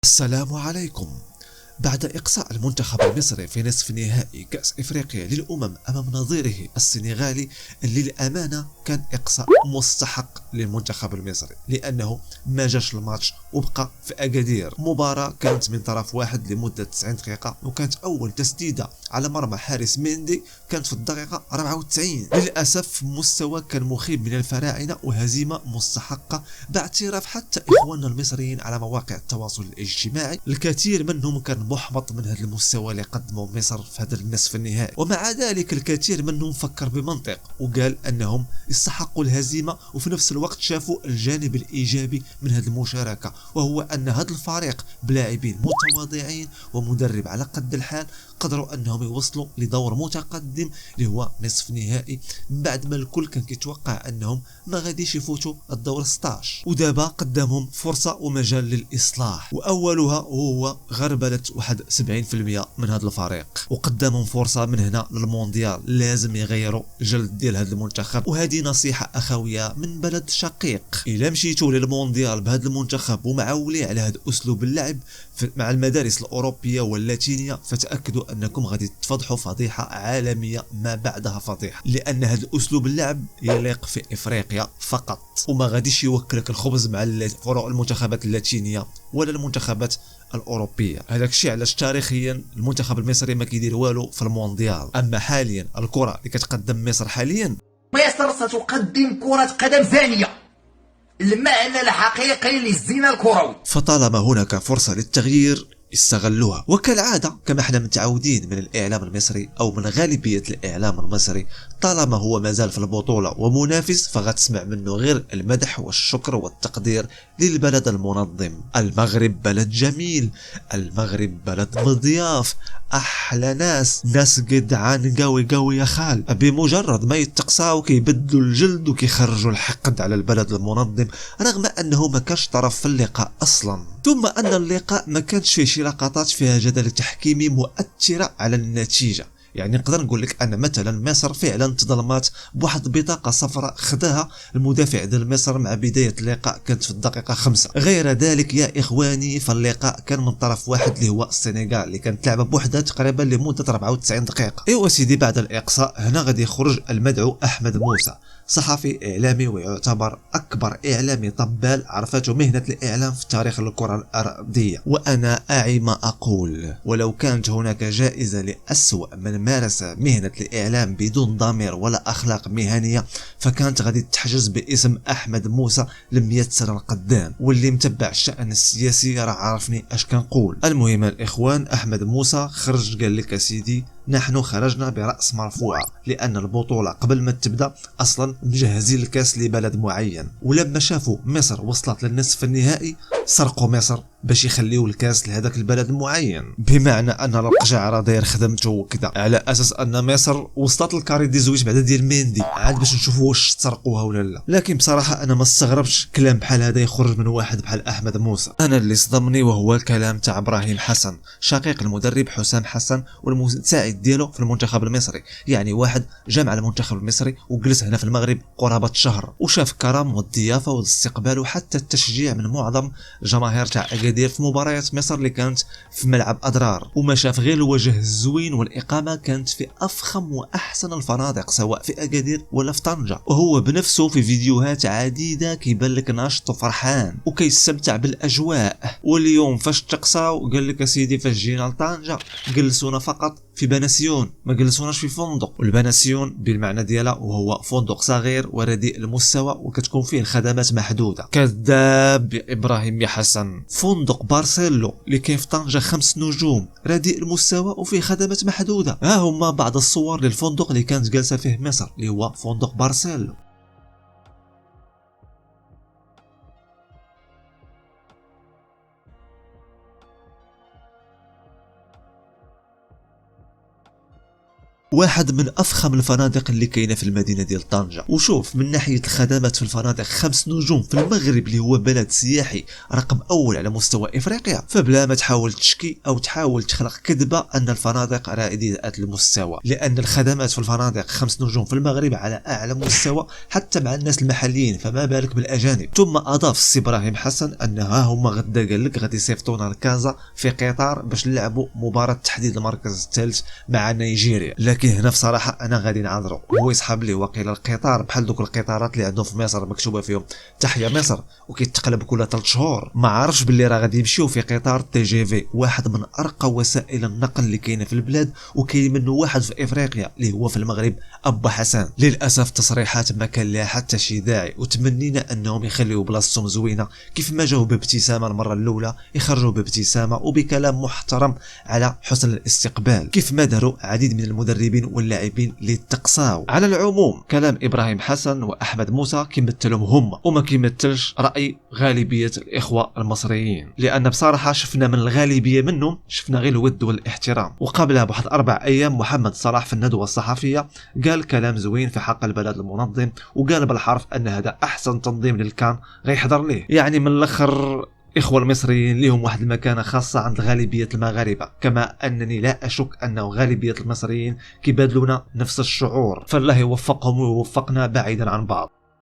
السلام عليكم. بعد إقصاء المنتخب المصري في نصف نهائي كأس إفريقيا للأمم أمام نظيره السنغالي، اللي للأمانة كان إقصاء مستحق للمنتخب المصري، لأنه ما جاش الماتش وبقى في أكادير. مباراة كانت من طرف واحد لمدة 90 دقيقة، وكانت أول تسديدة على مرمى حارس ميندي كانت في الدقيقة 94. للأسف مستوى كان مخيب من الفراعنة وهزيمة مستحقة، باعتراف حتى إخواننا المصريين على مواقع التواصل الاجتماعي. الكثير منهم كان محبط من هذا المستوى اللي قدمه مصر في هذا النصف النهائي، ومع ذلك الكثير منهم فكر بمنطق وقال أنهم يستحقوا الهزيمة، وفي نفس الوقت شافوا الجانب الإيجابي من هذه المشاركة، وهو أن هذا الفريق بلاعبين متواضعين ومدرب على قد الحال قدروا انهم يوصلوا لدور متقدم اللي هو نصف نهائي، من بعد ما الكل كان كيتوقع انهم ما غاديش يفوتوا الدور 16. ودابا قدامهم فرصه ومجال للاصلاح، واولها هو غربله واحد 70% من هذا الفريق، وقدامهم فرصه من هنا للمونديال. لازم يغيروا جلد ديال هذا المنتخب، وهذه نصيحه اخويه من بلد شقيق. الا مشيتوا للمونديال بهذا المنتخب ومعولين على هذا اسلوب اللعب مع المدارس الاوروبيه واللاتينيه، فتاكدوا انكم غادي تفضحوا فضيحه عالميه ما بعدها فضيحه، لان هذا الاسلوب اللعب يليق في افريقيا فقط، وما غاديش يوكلك الخبز مع المنتخبات اللاتينيه ولا المنتخبات الاوروبيه. هذاك الشيء علاش تاريخيا المنتخب المصري ما كيدير والو في المونديال. اما حاليا الكره اللي كتقدم مصر حاليا، مصر ستقدم كرة قدم ثانية، المعنى الحقيقي للزنا الكروي. فطالما هناك فرصه للتغيير استغلوها، وكالعادة كما احنا متعودين من الإعلام المصري أو من غالبية الإعلام المصري، طالما هو مازال في البطولة ومنافس فغتسمع منه غير المدح والشكر والتقدير للبلد المنظم. المغرب بلد جميل، المغرب بلد مضياف، أحلى ناس جدعان قوي يا خال. بمجرد ما يتقصاو كيبدلوا الجلد وكيخرجوا الحقد على البلد المنظم، رغم أنه ما كانش طرف في اللقاء أصلا. ثم أن اللقاء ما كانش فيه شي لقطات فيها جدل تحكيمي مؤثرة على النتيجة. يعني نقدر نقول لك ان مثلا مصر فعلا تظلمات بواحد بطاقه صفراء خداها المدافع ديال مصر مع بدايه اللقاء، كانت في الدقيقه 5. غير ذلك يا اخواني فاللقاء كان من طرف واحد اللي هو السنغال، اللي كانت لعبه بوحدها تقريبا لمده 94 دقيقه. ايوا سيدي، بعد الاقصاء هنا غادي يخرج المدعو احمد موسى، صحفي إعلامي ويعتبر أكبر إعلامي طبال عرفته مهنة الإعلام في تاريخ الكرة الأرضية. وأنا أعي ما أقول، ولو كانت هناك جائزة لأسوأ من مارس مهنة الإعلام بدون ضمير ولا أخلاق مهنية فكانت غادي تحجز باسم أحمد موسى ل100 سنة القدام. واللي متبع الشأن السياسي راه عارفني اش كنقول. المهم الإخوان، أحمد موسى خرج قال لك سيدي نحن خرجنا برأس مرفوعة، لأن البطولة قبل ما تبدأ أصلا مجهزين الكاس لبلد معين، ولما شافوا مصر وصلت للنصف النهائي سرقوا مصر باش يخليوا الكاس لهذاك البلد المعين، بمعنى ان القجع راه داير خدمته وكذا، على اساس ان مصر وصلت للكاري دي زويج بعدا ديال ميندي عاد باش نشوفوا واش سرقوها ولا لا. لكن بصراحه انا ما استغربش كلام بحال هذا يخرج من واحد بحال احمد موسى. انا اللي صدمني وهو الكلام تاع ابراهيم حسن، شقيق المدرب حسام حسن والمساعد ديالو في المنتخب المصري. يعني واحد جا مع المنتخب المصري وجلس هنا في المغرب قرابه شهر، وشاف الكرم والضيافه والاستقبال وحتى التشجيع من معظم جماهير تاع اكادير في مباريات مصر اللي كانت في ملعب اضرار، وما شاف غير الوجه الزوين، والاقامه كانت في افخم واحسن الفنادق سواء في اكادير ولا في طنجه. وهو بنفسه في فيديوهات عديده كيبان لك ناشط وفرحان وكيستمتع بالاجواء. واليوم فاش تقصاو قال لك سيدي فاش جينا لطنجه جلسونا فقط في بناسيون، ما جلسوناش في فندق. والبناسيون بالمعنى ديالها وهو فندق صغير ورديء المستوى وكتكون فيه الخدمات محدوده. كذاب يا ابراهيم يا حسن، فندق بارسيلو اللي كاين في طنجه 5 نجوم رديء المستوى وفيه خدمات محدوده. ها هما بعض الصور للفندق اللي كانت جالسه فيه مصر اللي هو فندق بارسيلو. واحد من افخم الفنادق اللي كاينه في المدينه ديال طنجة. وشوف من ناحيه الخدمات في الفنادق 5 نجوم في المغرب اللي هو بلد سياحي رقم اول على مستوى افريقيا، فبلا ما تحاول تشكي او تحاول تخلق كذبه ان الفنادق رائده المستوى، لان الخدمات في الفنادق 5 نجوم في المغرب على اعلى مستوى حتى مع الناس المحليين، فما بالك بالاجانب. ثم اضاف السي ابراهيم حسن ان ها هما غدا قال لك غادي يصيفطونا لكازا في قطار باش نلعبوا مباراه تحديد المركز الثالث مع نيجيريا. لكن هنا بصراحه انا غادي نعذرو، هو يسحب لي وقيل القطار بحال دوك القطارات اللي عندهم في مصر مكتوبه فيهم تحيا مصر وكيتقلب كل 3 شهور. ما عارفش باللي راه غادي يمشيو في قطار تي جي في، واحد من ارقى وسائل النقل اللي كاينه في البلاد، وكاين منه واحد في افريقيا اللي هو في المغرب ابو حسن. للاسف تصريحات ما كان لها حتى شي داعي، وتمنينا انهم يخليوا بلاصتهم زوينه كيف ما جاوا بابتسامه المره الاولى يخرجوا بابتسامه وبكلام محترم على حسن الاستقبال كيف ما داروا عديد من المدربين واللاعبين اللي تقصاو. على العموم كلام ابراهيم حسن واحمد موسى كيمثلهم هم وما كيمثلش راي غالبيه الاخوه المصريين، لان بصراحه شفنا من الغالبيه منهم شفنا غير الود والاحترام. وقبلها بواحد 4 ايام محمد صلاح في الندوه الصحفيه قال كلام زوين في حق البلد المنظم، وقال بالحرف ان هذا احسن تنظيم للكان غيحضر ليه. يعني من الاخر إخوة المصريين لهم واحد المكانة خاصة عند غالبية المغاربة، كما أنني لا أشك أن غالبية المصريين كيبادلون نفس الشعور، فالله يوفقهم ويوفقنا بعيدا عن بعض.